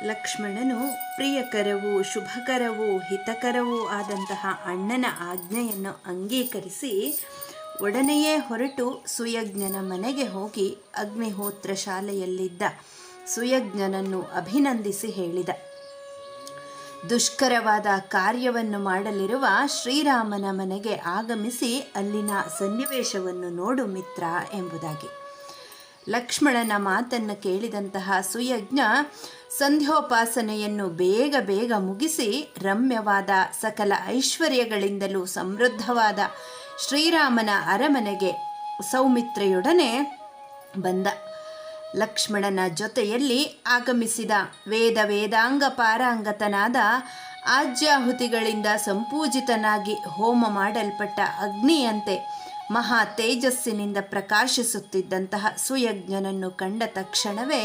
ಲಕ್ಷ್ಮಣನು ಪ್ರಿಯಕರವೂ ಶುಭಕರವೂ ಹಿತಕರವೂ ಆದಂತಹ ಅಣ್ಣನ ಆಜ್ಞೆಯನ್ನು ಅಂಗೀಕರಿಸಿ ಒಡನೆಯೇ ಹೊರಟು ಸುಯಜ್ಞನ ಮನೆಗೆ ಹೋಗಿ ಅಗ್ನಿಹೋತ್ರ ಶಾಲೆಯಲ್ಲಿದ್ದ ಸುಯಜ್ಞನನ್ನು ಅಭಿನಂದಿಸಿ ಹೇಳಿದ. ದುಷ್ಕರವಾದ ಕಾರ್ಯವನ್ನು ಮಾಡಲಿರುವ ಶ್ರೀರಾಮನ ಮನೆಗೆ ಆಗಮಿಸಿ ಅಲ್ಲಿನ ಸನ್ನಿವೇಶವನ್ನು ನೋಡು ಮಿತ್ರ ಎಂಬುದಾಗಿ. ಲಕ್ಷ್ಮಣನ ಮಾತನ್ನು ಕೇಳಿದಂತಹ ಸುಯಜ್ಞ ಸಂಧ್ಯೋಪಾಸನೆಯನ್ನು ಬೇಗ ಬೇಗ ಮುಗಿಸಿ ರಮ್ಯವಾದ ಸಕಲ ಐಶ್ವರ್ಯಗಳಿಂದಲೂ ಸಮೃದ್ಧವಾದ ಶ್ರೀರಾಮನ ಅರಮನೆಗೆ ಸೌಮಿತ್ರೆಯೊಡನೆ ಬಂದ. ಲಕ್ಷ್ಮಣನ ಜೊತೆಯಲ್ಲಿ ಆಗಮಿಸಿದ ವೇದಾಂಗ ಪಾರಾಂಗತನಾದ ಆಜ್ಯಾಹುತಿಗಳಿಂದ ಸಂಪೂಜಿತನಾಗಿ ಹೋಮ ಮಾಡಲ್ಪಟ್ಟ ಅಗ್ನಿಯಂತೆ ಮಹಾ ತೇಜಸ್ಸಿನಿಂದ ಪ್ರಕಾಶಿಸುತ್ತಿದ್ದಂತಹ ಸುಯಜ್ಞನನ್ನು ಕಂಡ ತಕ್ಷಣವೇ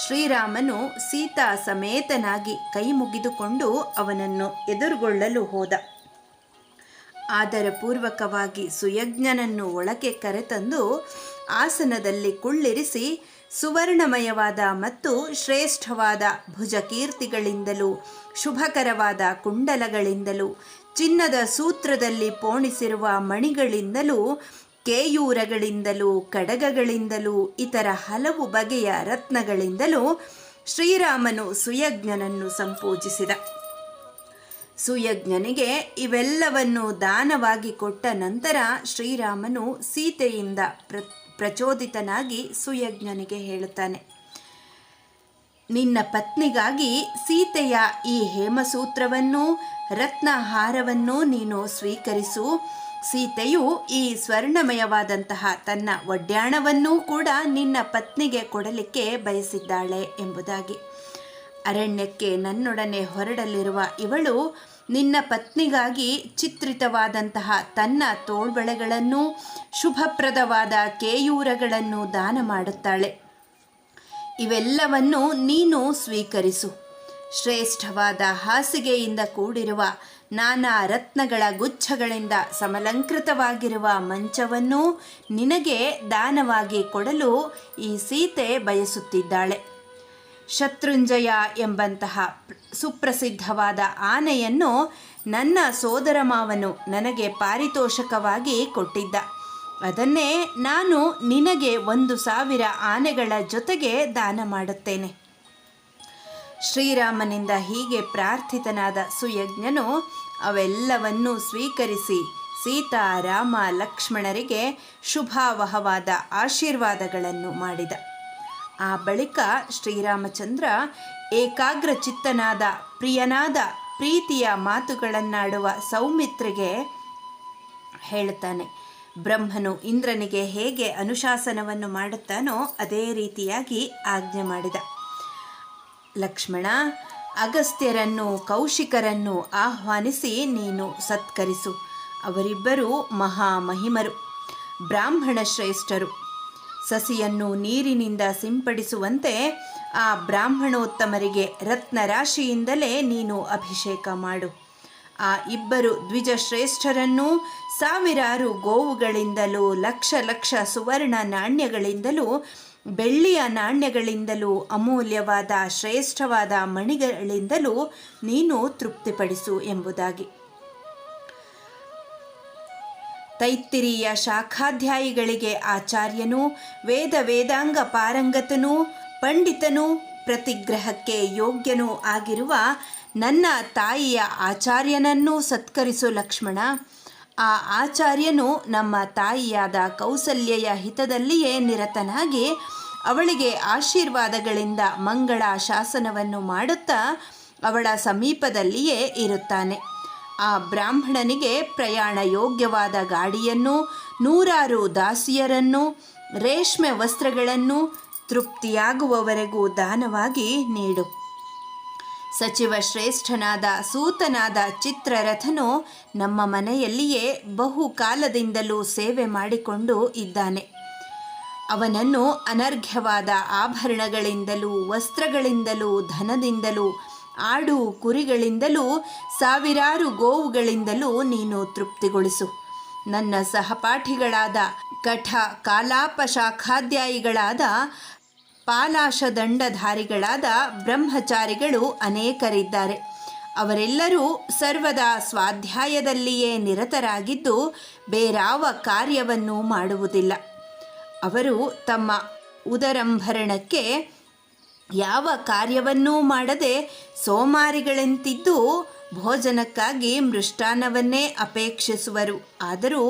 ಶ್ರೀರಾಮನು ಸೀತಾ ಸಮೇತನಾಗಿ ಕೈ ಮುಗಿದುಕೊಂಡು ಅವನನ್ನು ಎದುರುಗೊಳ್ಳಲು ಹೋದ. ಆದರಪೂರ್ವಕವಾಗಿ ಸುಯಜ್ಞನನ್ನು ಒಳಗೆ ಕರೆತಂದು ಆಸನದಲ್ಲಿ ಕುಳ್ಳಿರಿಸಿ ಸುವರ್ಣಮಯವಾದ ಮತ್ತು ಶ್ರೇಷ್ಠವಾದ ಭುಜಕೀರ್ತಿಗಳಿಂದಲೂ ಶುಭಕರವಾದ ಕುಂಡಲಗಳಿಂದಲೂ ಚಿನ್ನದ ಸೂತ್ರದಲ್ಲಿ ಪೋಣಿಸಿರುವ ಮಣಿಗಳಿಂದಲೂ ಕೇಯೂರಗಳಿಂದಲೂ ಕಡಗಗಳಿಂದಲೂ ಇತರ ಹಲವು ಬಗೆಯ ರತ್ನಗಳಿಂದಲೂ ಶ್ರೀರಾಮನು ಸುಯಜ್ಞನನ್ನು ಸಂಪೂಜಿಸಿದ. ಸುಯಜ್ಞನಿಗೆ ಇವೆಲ್ಲವನ್ನು ದಾನವಾಗಿ ಕೊಟ್ಟ ನಂತರ ಶ್ರೀರಾಮನು ಸೀತೆಯಿಂದ ಪ್ರಚೋದಿತನಾಗಿ ಸುಯಜ್ಞನಿಗೆ ಹೇಳುತ್ತಾನೆ, ನಿನ್ನ ಪತ್ನಿಗಾಗಿ ಸೀತೆಯ ಈ ಹೇಮಸೂತ್ರವನ್ನು ರತ್ನಹಾರವನ್ನು ನೀನು ಸ್ವೀಕರಿಸು. ಸೀತೆಯು ಈ ಸ್ವರ್ಣಮಯವಾದಂತಹ ತನ್ನ ಒಡ್ಯಾಣವನ್ನೂ ಕೂಡ ನಿನ್ನ ಪತ್ನಿಗೆ ಕೊಡಲಿಕ್ಕೆ ಬಯಸಿದ್ದಾಳೆ ಎಂಬುದಾಗಿ. ಅರಣ್ಯಕ್ಕೆ ನನ್ನೊಡನೆ ಹೊರಡಲಿರುವ ಇವಳು ನಿನ್ನ ಪತ್ನಿಗಾಗಿ ಚಿತ್ರಿತವಾದಂತಹ ತನ್ನ ತೋಳ್ಬಳೆಗಳನ್ನು ಶುಭಪ್ರದವಾದ ಕೇಯೂರಗಳನ್ನು ದಾನ ಮಾಡುತ್ತಾಳೆ. ಇವೆಲ್ಲವನ್ನು ನೀನು ಸ್ವೀಕರಿಸು. ಶ್ರೇಷ್ಠವಾದ ಹಾಸಿಗೆಯಿಂದ ಕೂಡಿರುವ ನಾನಾ ರತ್ನಗಳ ಗುಚ್ಛಗಳಿಂದ ಸಮಲಂಕೃತವಾಗಿರುವ ಮಂಚವನ್ನು ನಿನಗೆ ದಾನವಾಗಿ ಕೊಡಲು ಈ ಸೀತೆ ಬಯಸುತ್ತಿದ್ದಾಳೆ. ಶತ್ರುಂಜಯ ಎಂಬಂತಹ ಸುಪ್ರಸಿದ್ಧವಾದ ಆನೆಯನ್ನು ನನ್ನ ಸೋದರ ಮಾವನು ನನಗೆ ಪಾರಿತೋಷಕವಾಗಿ ಕೊಟ್ಟಿದ್ದ. ಅದನ್ನೇ ನಾನು ನಿನಗೆ 1,000 ಆನೆಗಳ ಜೊತೆಗೆ ದಾನ ಮಾಡುತ್ತೇನೆ. ಶ್ರೀರಾಮನಿಂದ ಹೀಗೆ ಪ್ರಾರ್ಥಿತನಾದ ಸುಯಜ್ಞನು ಅವೆಲ್ಲವನ್ನೂ ಸ್ವೀಕರಿಸಿ ಸೀತಾ ರಾಮ ಲಕ್ಷ್ಮಣರಿಗೆ ಶುಭಾವಹವಾದ ಆಶೀರ್ವಾದಗಳನ್ನು ಮಾಡಿದ. ಆ ಬಳಿಕ ಶ್ರೀರಾಮಚಂದ್ರ ಏಕಾಗ್ರ ಚಿತ್ತನಾದ ಪ್ರಿಯನಾದ ಪ್ರೀತಿಯ ಮಾತುಗಳನ್ನಾಡುವ ಸೌಮಿತ್ರೆಗೆ ಹೇಳುತ್ತಾನೆ. ಬ್ರಹ್ಮನು ಇಂದ್ರನಿಗೆ ಹೇಗೆ ಅನುಶಾಸನವನ್ನು ಮಾಡುತ್ತಾನೋ ಅದೇ ರೀತಿಯಾಗಿ ಆಜ್ಞೆ ಮಾಡಿದ. ಲಕ್ಷ್ಮಣ, ಅಗಸ್ತ್ಯರನ್ನು ಕೌಶಿಕರನ್ನು ಆಹ್ವಾನಿಸಿ ನೀನು ಸತ್ಕರಿಸು. ಅವರಿಬ್ಬರೂ ಮಹಾಮಹಿಮರು, ಬ್ರಾಹ್ಮಣ ಶ್ರೇಷ್ಠರು. ಸಸಿಯನ್ನು ನೀರಿನಿಂದ ಸಿಂಪಡಿಸುವಂತೆ ಆ ಬ್ರಾಹ್ಮಣೋತ್ತಮರಿಗೆ ರತ್ನರಾಶಿಯಿಂದಲೇ ನೀನು ಅಭಿಷೇಕ ಮಾಡು. ಆ ಇಬ್ಬರು ದ್ವಿಜಶ್ರೇಷ್ಠರನ್ನು 1000 ಗೋವುಗಳಿಂದಲೂ ಲಕ್ಷ ಸುವರ್ಣ ನಾಣ್ಯಗಳಿಂದಲೂ ಬೆಳ್ಳಿಯ ನಾಣ್ಯಗಳಿಂದಲೂ ಅಮೂಲ್ಯವಾದ ಶ್ರೇಷ್ಠವಾದ ಮಣಿಗಳಿಂದಲೂ ನೀನು ತೃಪ್ತಿಪಡಿಸು ಎಂಬುದಾಗಿ. ತೈತ್ತಿರೀಯ ಶಾಖಾಧ್ಯಾಯಿಗಳಿಗೆ ಆಚಾರ್ಯನೂ ವೇದಾಂಗ ಪಾರಂಗತನೂ ಪಂಡಿತನೂ ಪ್ರತಿಗ್ರಹಕ್ಕೆ ಯೋಗ್ಯನೂ ಆಗಿರುವ ನನ್ನ ತಾಯಿಯ ಆಚಾರ್ಯನನ್ನೂ ಸತ್ಕರಿಸು ಲಕ್ಷ್ಮಣ. ಆ ಆಚಾರ್ಯನು ನಮ್ಮ ತಾಯಿಯಾದ ಕೌಸಲ್ಯೆಯ ಹಿತದಲ್ಲಿಯೇ ನಿರತನಾಗಿ ಅವಳಿಗೆ ಆಶೀರ್ವಾದಗಳಿಂದ ಮಂಗಳ ಶಾಸನವನ್ನು ಮಾಡುತ್ತಾ ಅವಳ ಸಮೀಪದಲ್ಲಿಯೇ ಇರುತ್ತಾನೆ. ಆ ಬ್ರಾಹ್ಮಣನಿಗೆ ಪ್ರಯಾಣ ಯೋಗ್ಯವಾದ ಗಾಡಿಯನ್ನು 100 ದಾಸಿಯರನ್ನು ರೇಷ್ಮೆ ವಸ್ತ್ರಗಳನ್ನು ತೃಪ್ತಿಯಾಗುವವರೆಗೂ ದಾನವಾಗಿ ನೀಡು. ಸಚಿವ ಶ್ರೇಷ್ಠನಾದ ಸೂತನಾದ ಚಿತ್ರರಥನು ನಮ್ಮ ಮನೆಯಲ್ಲಿಯೇ ಬಹುಕಾಲದಿಂದಲೂ ಸೇವೆ ಮಾಡಿಕೊಂಡು ಇದ್ದಾನೆ. ಅವನನ್ನು ಅನರ್ಘ್ಯವಾದ ಆಭರಣಗಳಿಂದಲೂ ವಸ್ತ್ರಗಳಿಂದಲೂ ಧನದಿಂದಲೂ ಆಡು ಕುರಿಗಳಿಂದಲೂ 1000 ಗೋವುಗಳಿಂದಲೂ ನೀನು ತೃಪ್ತಿಗೊಳಿಸು. ನನ್ನ ಸಹಪಾಠಿಗಳಾದ ಕಠ ಕಾಲಾಪ ಶಾಖಾಧ್ಯಾಯಿಗಳಾದ ಪಾಲಾಶದಂಡಧಾರಿಗಳಾದ ಬ್ರಹ್ಮಚಾರಿಗಳು ಅನೇಕರಿದ್ದಾರೆ. ಅವರೆಲ್ಲರೂ ಸರ್ವದಾ ಸ್ವಾಧ್ಯಾಯದಲ್ಲಿಯೇ ನಿರತರಾಗಿದ್ದು ಬೇರಾವ ಕಾರ್ಯವನ್ನು ಮಾಡುವುದಿಲ್ಲ. ಅವರು ತಮ್ಮ ಉದರಂಭರಣಕ್ಕೆ ಯಾವ ಕಾರ್ಯವನ್ನೂ ಮಾಡದೆ ಸೋಮಾರಿಗಳೆಂತಿದ್ದು ಭೋಜನಕ್ಕಾಗಿ ಮೃಷ್ಟಾನ್ನವನ್ನೇ ಅಪೇಕ್ಷಿಸುವರು. ಆದರೂ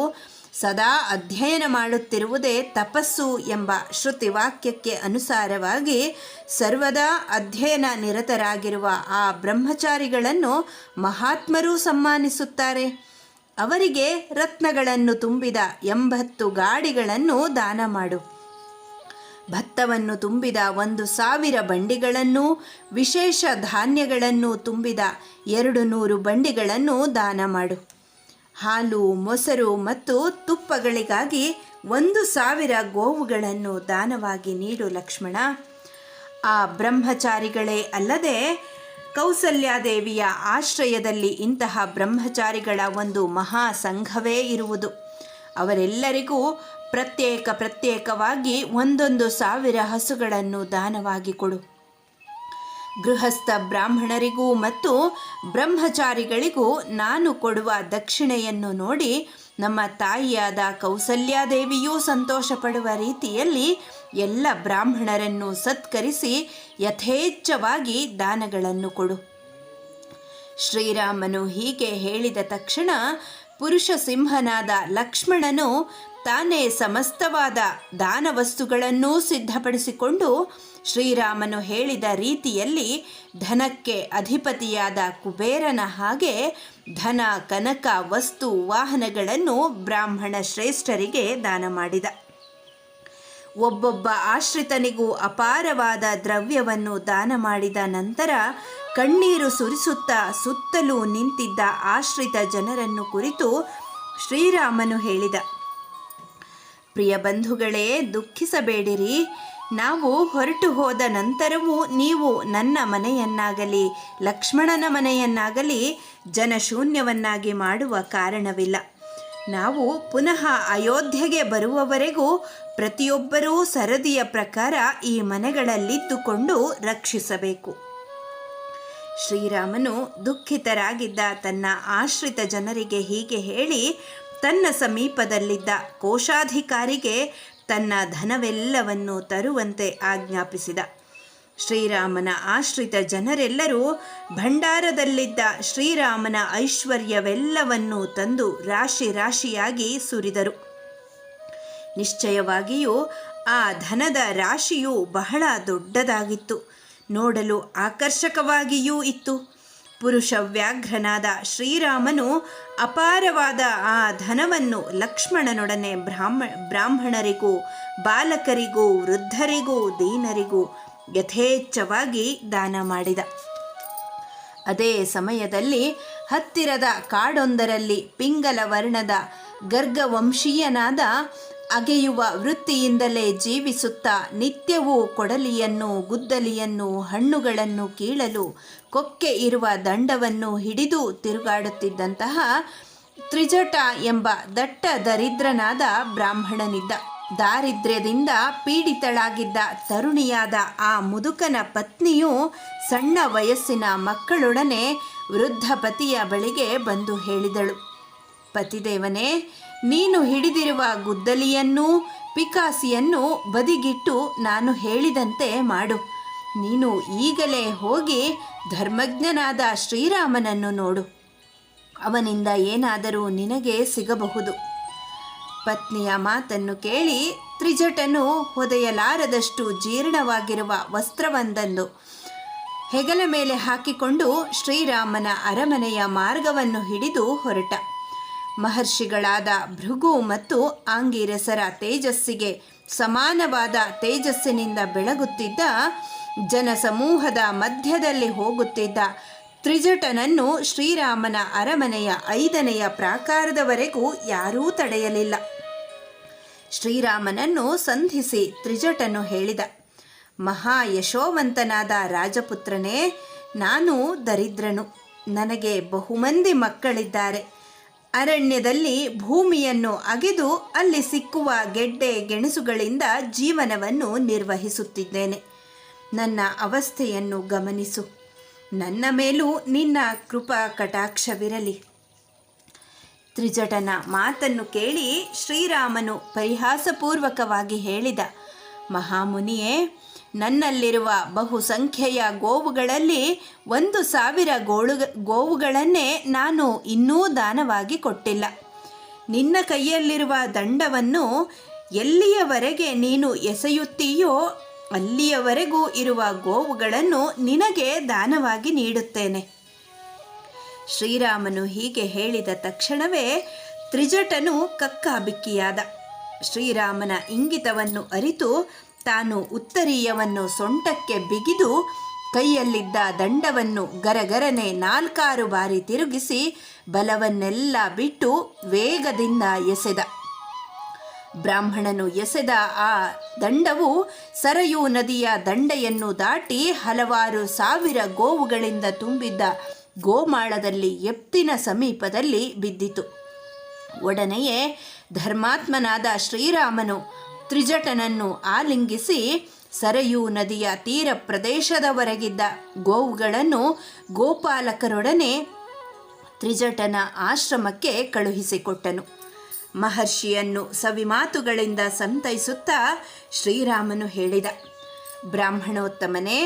ಸದಾ ಅಧ್ಯಯನ ಮಾಡುತ್ತಿರುವುದೇ ತಪಸ್ಸು ಎಂಬ ಶ್ರುತಿವಾಕ್ಯಕ್ಕೆ ಅನುಸಾರವಾಗಿ ಸರ್ವದಾ ಅಧ್ಯಯನ ನಿರತರಾಗಿರುವ ಆ ಬ್ರಹ್ಮಚಾರಿಗಳನ್ನು ಮಹಾತ್ಮರು ಸನ್ಮಾನಿಸುತ್ತಾರೆ. ಅವರಿಗೆ ರತ್ನಗಳನ್ನು ತುಂಬಿದ 80 ಗಾಡಿಗಳನ್ನು ದಾನ ಮಾಡು. ಭತ್ತವನ್ನು ತುಂಬಿದ 1,000 ಬಂಡಿಗಳನ್ನು, ವಿಶೇಷ ಧಾನ್ಯಗಳನ್ನು ತುಂಬಿದ 200 ಬಂಡಿಗಳನ್ನು ದಾನ ಮಾಡು. ಹಾಲು, ಮೊಸರು ಮತ್ತು ತುಪ್ಪಗಳಿಗಾಗಿ 1,000 ಗೋವುಗಳನ್ನು ದಾನವಾಗಿ ನೀಡು ಲಕ್ಷ್ಮಣ. ಆ ಬ್ರಹ್ಮಚಾರಿಗಳೇ ಅಲ್ಲದೆ ಕೌಸಲ್ಯಾದೇವಿಯ ಆಶ್ರಯದಲ್ಲಿ ಇಂತಹ ಬ್ರಹ್ಮಚಾರಿಗಳ ಒಂದು ಮಹಾ ಸಂಘವೇ ಇರುವುದು. ಅವರೆಲ್ಲರಿಗೂ ಪ್ರತ್ಯೇಕವಾಗಿ 1,000 ಹಸುಗಳನ್ನು ದಾನವಾಗಿ ಕೊಡು. ಗೃಹಸ್ಥ ಬ್ರಾಹ್ಮಣರಿಗೂ ಮತ್ತು ಬ್ರಹ್ಮಚಾರಿಗಳಿಗೂ ನಾನು ಕೊಡುವ ದಕ್ಷಿಣೆಯನ್ನು ನೋಡಿ ನಮ್ಮ ತಾಯಿಯಾದ ಕೌಸಲ್ಯಾದೇವಿಯೂ ಸಂತೋಷಪಡುವ ರೀತಿಯಲ್ಲಿ ಎಲ್ಲ ಬ್ರಾಹ್ಮಣರನ್ನು ಸತ್ಕರಿಸಿ ಯಥೇಚ್ಛವಾಗಿ ದಾನಗಳನ್ನು ಕೊಡು. ಶ್ರೀರಾಮನು ಹೀಗೆ ಹೇಳಿದ ತಕ್ಷಣ ಪುರುಷ ಸಿಂಹನಾದ ಲಕ್ಷ್ಮಣನು ತಾನೇ ಸಮಸ್ತವಾದ ದಾನವಸ್ತುಗಳನ್ನೂ ಸಿದ್ಧಪಡಿಸಿಕೊಂಡು ಶ್ರೀರಾಮನು ಹೇಳಿದ ರೀತಿಯಲ್ಲಿ ಧನಕ್ಕೆ ಅಧಿಪತಿಯಾದ ಕುಬೇರನ ಹಾಗೆ ಧನ, ಕನಕ, ವಸ್ತು, ವಾಹನಗಳನ್ನು ಬ್ರಾಹ್ಮಣ ಶ್ರೇಷ್ಠರಿಗೆ ದಾನ ಮಾಡಿದ. ಒಬ್ಬೊಬ್ಬ ಆಶ್ರಿತನಿಗೂ ಅಪಾರವಾದ ದ್ರವ್ಯವನ್ನು ದಾನ ಮಾಡಿದ ನಂತರ ಕಣ್ಣೀರು ಸುರಿಸುತ್ತಾ ಸುತ್ತಲೂ ನಿಂತಿದ್ದ ಆಶ್ರಿತ ಜನರನ್ನು ಕುರಿತು ಶ್ರೀರಾಮನು ಹೇಳಿದ, ಪ್ರಿಯ ಬಂಧುಗಳೇ, ದುಃಖಿಸಬೇಡಿರಿ. ನಾವು ಹೊರಟು ಹೋದ ನಂತರವೂ ನೀವು ನನ್ನ ಮನೆಯನ್ನಾಗಲಿ ಲಕ್ಷ್ಮಣನ ಮನೆಯನ್ನಾಗಲಿ ಜನಶೂನ್ಯವನ್ನಾಗಿ ಮಾಡುವ ಕಾರಣವಿಲ್ಲ. ನಾವು ಪುನಃ ಅಯೋಧ್ಯೆಗೆ ಬರುವವರೆಗೂ ಪ್ರತಿಯೊಬ್ಬರೂ ಸರದಿಯ ಪ್ರಕಾರ ಈ ಮನೆಗಳಲ್ಲಿದ್ದುಕೊಂಡು ರಕ್ಷಿಸಬೇಕು. ಶ್ರೀರಾಮನು ದುಃಖಿತರಾಗಿದ್ದ ತನ್ನ ಆಶ್ರಿತ ಜನರಿಗೆ ಹೀಗೆ ಹೇಳಿ ತನ್ನ ಸಮೀಪದಲ್ಲಿದ್ದ ಕೋಶಾಧಿಕಾರಿಗೆ ತನ್ನ ಧನವೆಲ್ಲವನ್ನು ತರುವಂತೆ ಆಜ್ಞಾಪಿಸಿದ. ಶ್ರೀರಾಮನ ಆಶ್ರಿತ ಜನರೆಲ್ಲರೂ ಭಂಡಾರದಲ್ಲಿದ್ದ ಶ್ರೀರಾಮನ ಐಶ್ವರ್ಯವೆಲ್ಲವನ್ನೂ ತಂದು ರಾಶಿ ರಾಶಿಯಾಗಿ ಸುರಿದರು. ನಿಶ್ಚಯವಾಗಿಯೂ ಆ ಧನದ ರಾಶಿಯು ಬಹಳ ದೊಡ್ಡದಾಗಿತ್ತು, ನೋಡಲು ಆಕರ್ಷಕವಾಗಿಯೂ ಇತ್ತು. ಪುರುಷ ವ್ಯಾಘ್ರನಾದ ಶ್ರೀರಾಮನು ಅಪಾರವಾದ ಆ ಧನವನ್ನು ಲಕ್ಷ್ಮಣನೊಡನೆ ಬ್ರಾಹ್ಮಣರಿಗೂ ಬಾಲಕರಿಗೂ ವೃದ್ಧರಿಗೂ ದೀನರಿಗೂ ಯಥೇಚ್ಛವಾಗಿ ದಾನ ಮಾಡಿದ. ಅದೇ ಸಮಯದಲ್ಲಿ ಹತ್ತಿರದ ಕಾಡೊಂದರಲ್ಲಿ ಪಿಂಗಲ ವರ್ಣದ ಗರ್ಗವಂಶೀಯನಾದ ಅಗೆಯುವ ವೃತ್ತಿಯಿಂದಲೇ ಜೀವಿಸುತ್ತಾ ನಿತ್ಯವೂ ಕೊಡಲಿಯನ್ನು, ಗುದ್ದಲಿಯನ್ನು, ಹಣ್ಣುಗಳನ್ನು ಕೀಳಲು ಕೊಕ್ಕೆ ಇರುವ ದಂಡವನ್ನು ಹಿಡಿದು ತಿರುಗಾಡುತ್ತಿದ್ದಂತಹ ತ್ರಿಜಟ ಎಂಬ ದಟ್ಟ ದರಿದ್ರನಾದ ಬ್ರಾಹ್ಮಣನಿದ್ದ. ದಾರಿದ್ರ್ಯದಿಂದ ಪೀಡಿತಳಾಗಿದ್ದ ತರುಣಿಯಾದ ಆ ಮುದುಕನ ಪತ್ನಿಯು ಸಣ್ಣ ವಯಸ್ಸಿನ ಮಕ್ಕಳೊಡನೆ ವೃದ್ಧ ಪತಿಯ ಬಳಿಗೆ ಬಂದು ಹೇಳಿದಳು, ಪತಿದೇವನೇ, ನೀನು ಹಿಡಿದಿರುವ ಗುದ್ದಲಿಯನ್ನೂ ಪಿಕಾಸಿಯನ್ನು ಬದಿಗಿಟ್ಟು ನಾನು ಹೇಳಿದಂತೆ ಮಾಡು. ನೀನು ಈಗಲೇ ಹೋಗಿ ಧರ್ಮಜ್ಞನಾದ ಶ್ರೀರಾಮನನ್ನು ನೋಡು. ಅವನಿಂದ ಏನಾದರೂ ನಿನಗೆ ಸಿಗಬಹುದು. ಪತ್ನಿಯ ಮಾತನ್ನು ಕೇಳಿ ತ್ರಿಜಟನು ಹೊದೆಯಲಾರದಷ್ಟು ಜೀರ್ಣವಾಗಿರುವ ವಸ್ತ್ರವೊಂದನ್ನು ಹೆಗಲ ಮೇಲೆ ಹಾಕಿಕೊಂಡು ಶ್ರೀರಾಮನ ಅರಮನೆಯ ಮಾರ್ಗವನ್ನು ಹಿಡಿದು ಹೊರಟ. ಮಹರ್ಷಿಗಳಾದ ಭೃಗು ಮತ್ತು ಆಂಗಿರಸರ ತೇಜಸ್ಸಿಗೆ ಸಮಾನವಾದ ತೇಜಸ್ಸಿನಿಂದ ಬೆಳಗುತ್ತಿದ್ದ ಜನಸಮೂಹದ ಮಧ್ಯದಲ್ಲಿ ಹೋಗುತ್ತಿದ್ದ ತ್ರಿಜಟನನ್ನು ಶ್ರೀರಾಮನ ಅರಮನೆಯ 5ನೆಯ ಪ್ರಾಕಾರದವರೆಗೂ ಯಾರೂ ತಡೆಯಲಿಲ್ಲ. ಶ್ರೀರಾಮನನ್ನು ಸಂಧಿಸಿ ತ್ರಿಜಟನು ಹೇಳಿದ, ಮಹಾ ಯಶೋವಂತನಾದ ರಾಜಪುತ್ರನೇ, ನಾನು ದರಿದ್ರನು. ನನಗೆ ಬಹುಮಂದಿ ಮಕ್ಕಳಿದ್ದಾರೆ. ಅರಣ್ಯದಲ್ಲಿ ಭೂಮಿಯನ್ನು ಅಗೆದು ಅಲ್ಲಿ ಸಿಕ್ಕುವ ಗೆಡ್ಡೆ ಗೆಣಸುಗಳಿಂದ ಜೀವನವನ್ನು ನಿರ್ವಹಿಸುತ್ತಿದ್ದೇನೆ. ನನ್ನ ಅವಸ್ಥೆಯನ್ನು ಗಮನಿಸು. ನನ್ನ ಮೇಲೂ ನಿನ್ನ ಕೃಪಾ ಕಟಾಕ್ಷವಿರಲಿ. ತ್ರಿಜಟನ ಮಾತನ್ನು ಕೇಳಿ ಶ್ರೀರಾಮನು ಪರಿಹಾಸಪೂರ್ವಕವಾಗಿ ಹೇಳಿದ, ಮಹಾಮುನಿಯೇ, ನನ್ನಲ್ಲಿರುವ ಬಹುಸಂಖ್ಯೆಯ ಗೋವುಗಳಲ್ಲಿ 1,000 ಗೋವುಗಳನ್ನೇ ನಾನು ಇನ್ನೂ ದಾನವಾಗಿ ಕೊಟ್ಟಿಲ್ಲ. ನಿನ್ನ ಕೈಯಲ್ಲಿರುವ ದಂಡವನ್ನು ಎಲ್ಲಿಯವರೆಗೆ ನೀನು ಎಸೆಯುತ್ತೀಯೋ ಅಲ್ಲಿಯವರೆಗೂ ಇರುವ ಗೋವುಗಳನ್ನು ನಿನಗೆ ದಾನವಾಗಿ ನೀಡುತ್ತೇನೆ. ಶ್ರೀರಾಮನು ಹೀಗೆ ಹೇಳಿದ ತಕ್ಷಣವೇ ತ್ರಿಜಟನು ಕಕ್ಕಾಬಿಕ್ಕಿಯಾದ. ಶ್ರೀರಾಮನ ಇಂಗಿತವನ್ನು ಅರಿತು ತಾನು ಉತ್ತರೀಯವನ್ನು ಸೊಂಟಕ್ಕೆ ಬಿಗಿದು ಕೈಯಲ್ಲಿದ್ದ ದಂಡವನ್ನು ಗರಗರನೆ 4 ಬಾರಿ ತಿರುಗಿಸಿ ಬಲವನ್ನೆಲ್ಲ ಬಿಟ್ಟು ವೇಗದಿಂದ ಎಸೆದ. ಬ್ರಾಹ್ಮಣನು ಎಸೆದ ಆ ದಂಡವು ಸರಯೂ ನದಿಯ ದಂಡೆಯನ್ನು ದಾಟಿ ಹಲವಾರು ಸಾವಿರ ಗೋವುಗಳಿಂದ ತುಂಬಿದ್ದ ಗೋಮಾಳದಲ್ಲಿ ಎತ್ತಿನ ಸಮೀಪದಲ್ಲಿ ಬಿದ್ದಿತು. ಒಡನೆಯೇ ಧರ್ಮಾತ್ಮನಾದ ಶ್ರೀರಾಮನು ತ್ರಿಜಟನನ್ನು ಆಲಿಂಗಿಸಿ ಸರಯೂ ನದಿಯ ತೀರ ಪ್ರದೇಶದವರೆಗಿದ್ದ ಗೋವುಗಳನ್ನು ಗೋಪಾಲಕರೊಡನೆ ತ್ರಿಜಟನ ಆಶ್ರಮಕ್ಕೆ ಕಳುಹಿಸಿಕೊಟ್ಟನು. ಮಹರ್ಷಿಯನ್ನು ಸವಿಮಾತುಗಳಿಂದ ಸಂತೈಸುತ್ತಾ ಶ್ರೀರಾಮನು ಹೇಳಿದ, ಬ್ರಾಹ್ಮಣೋತ್ತಮನೇ,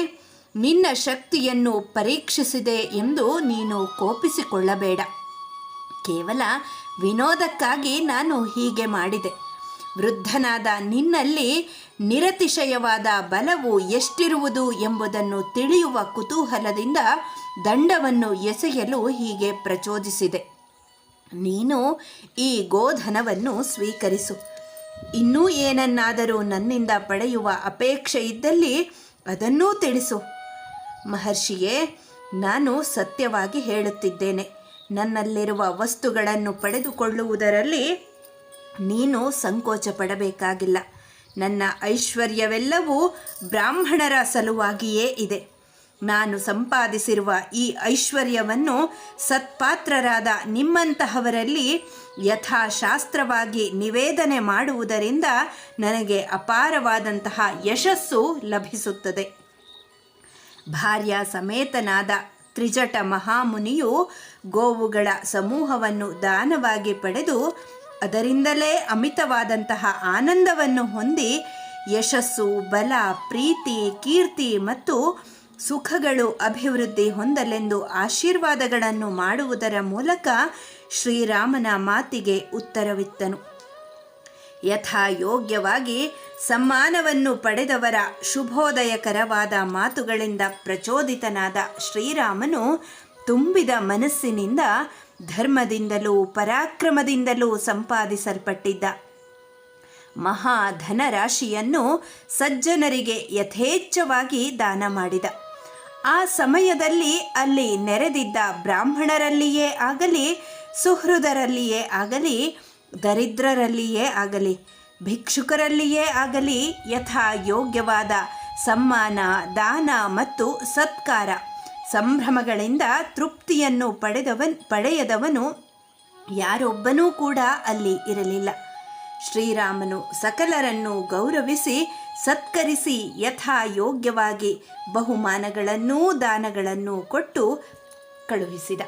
ನಿನ್ನ ಶಕ್ತಿಯನ್ನು ಪರೀಕ್ಷಿಸಿದೆ ಎಂದು ನೀನು ಕೋಪಿಸಿಕೊಳ್ಳಬೇಡ. ಕೇವಲ ವಿನೋದಕ್ಕಾಗಿ ನಾನು ಹೀಗೆ ಮಾಡಿದೆ. ವೃದ್ಧನಾದ ನಿನ್ನಲ್ಲಿ ನಿರತಿಶಯವಾದ ಬಲವು ಎಷ್ಟಿರುವುದು ಎಂಬುದನ್ನು ತಿಳಿಯುವ ಕುತೂಹಲದಿಂದ ದಂಡವನ್ನು ಎಸೆಯಲು ಹೀಗೆ ಪ್ರಚೋದಿಸಿದೆ. ನೀನು ಈ ಗೋಧನವನ್ನು ಸ್ವೀಕರಿಸು. ಇನ್ನೂ ಏನನ್ನಾದರೂ ನನ್ನಿಂದ ಪಡೆಯುವ ಅಪೇಕ್ಷೆ ಇದ್ದಲ್ಲಿ ಅದನ್ನೂ ತಿಳಿಸು. ಮಹರ್ಷಿಯೇ, ನಾನು ಸತ್ಯವಾಗಿ ಹೇಳುತ್ತಿದ್ದೇನೆ. ನನ್ನಲ್ಲಿರುವ ವಸ್ತುಗಳನ್ನು ಪಡೆದುಕೊಳ್ಳುವುದರಲ್ಲಿ ನೀನು ಸಂಕೋಚ ಪಡಬೇಕಾಗಿಲ್ಲ. ನನ್ನ ಐಶ್ವರ್ಯವೆಲ್ಲವೂ ಬ್ರಾಹ್ಮಣರ ಸಲುವಾಗಿಯೇ ಇದೆ. ನಾನು ಸಂಪಾದಿಸಿರುವ ಈ ಐಶ್ವರ್ಯವನ್ನು ಸತ್ಪಾತ್ರರಾದ ನಿಮ್ಮಂತಹವರಲ್ಲಿ ಯಥಾಶಾಸ್ತ್ರವಾಗಿ ನಿವೇದನೆ ಮಾಡುವುದರಿಂದ ನನಗೆ ಅಪಾರವಾದಂತಹ ಯಶಸ್ಸು ಲಭಿಸುತ್ತದೆ. ಭಾರ್ಯ ಸಮೇತನಾದ ತ್ರಿಜಟ ಮಹಾಮುನಿಯು ಗೋವುಗಳ ಸಮೂಹವನ್ನು ದಾನವಾಗಿ ಪಡೆದು ಅದರಿಂದಲೇ ಅಮಿತವಾದಂತಹ ಆನಂದವನ್ನು ಹೊಂದಿ ಯಶಸ್ಸು, ಬಲ, ಪ್ರೀತಿ, ಕೀರ್ತಿ ಮತ್ತು ಸುಖಗಳು ಅಭಿವೃದ್ಧಿ ಹೊಂದಲೆಂದು ಆಶೀರ್ವಾದಗಳನ್ನು ಮಾಡುವುದರ ಮೂಲಕ ಶ್ರೀರಾಮನ ಮಾತಿಗೆ ಉತ್ತರವಿತ್ತನು. ಯಥಾಯೋಗ್ಯವಾಗಿ ಸಮ್ಮಾನವನ್ನು ಪಡೆದವರ ಶುಭೋದಯಕರವಾದ ಮಾತುಗಳಿಂದ ಪ್ರಚೋದಿತನಾದ ಶ್ರೀರಾಮನು ತುಂಬಿದ ಮನಸ್ಸಿನಿಂದ ಧರ್ಮದಿಂದಲೂ ಪರಾಕ್ರಮದಿಂದಲೂ ಸಂಪಾದಿಸಲ್ಪಟ್ಟಿದ್ದ ಮಹಾಧನರಾಶಿಯನ್ನು ಸಜ್ಜನರಿಗೆ ಯಥೇಚ್ಛವಾಗಿ ದಾನ ಮಾಡಿದ. ಆ ಸಮಯದಲ್ಲಿ ಅಲ್ಲಿ ನೆರೆದಿದ್ದ ಬ್ರಾಹ್ಮಣರಲ್ಲಿಯೇ ಆಗಲಿ, ಸುಹೃದರಲ್ಲಿಯೇ ಆಗಲಿ, ದರಿದ್ರರಲ್ಲಿಯೇ ಆಗಲಿ, ಭಿಕ್ಷುಕರಲ್ಲಿಯೇ ಆಗಲಿ ಯಥಾಯೋಗ್ಯವಾದ ಸಮ್ಮಾನ, ದಾನ ಮತ್ತು ಸತ್ಕಾರ ಸಂಭ್ರಮಗಳಿಂದ ತೃಪ್ತಿಯನ್ನು ಪಡೆಯದವನು ಯಾರೊಬ್ಬನೂ ಕೂಡ ಅಲ್ಲಿ ಇರಲಿಲ್ಲ. ಶ್ರೀರಾಮನು ಸಕಲರನ್ನು ಗೌರವಿಸಿ ಸತ್ಕರಿಸಿ ಯಥಾಯೋಗ್ಯವಾಗಿ ಬಹುಮಾನಗಳನ್ನೂ ದಾನಗಳನ್ನು ಕೊಟ್ಟು ಕಳುಹಿಸಿದ.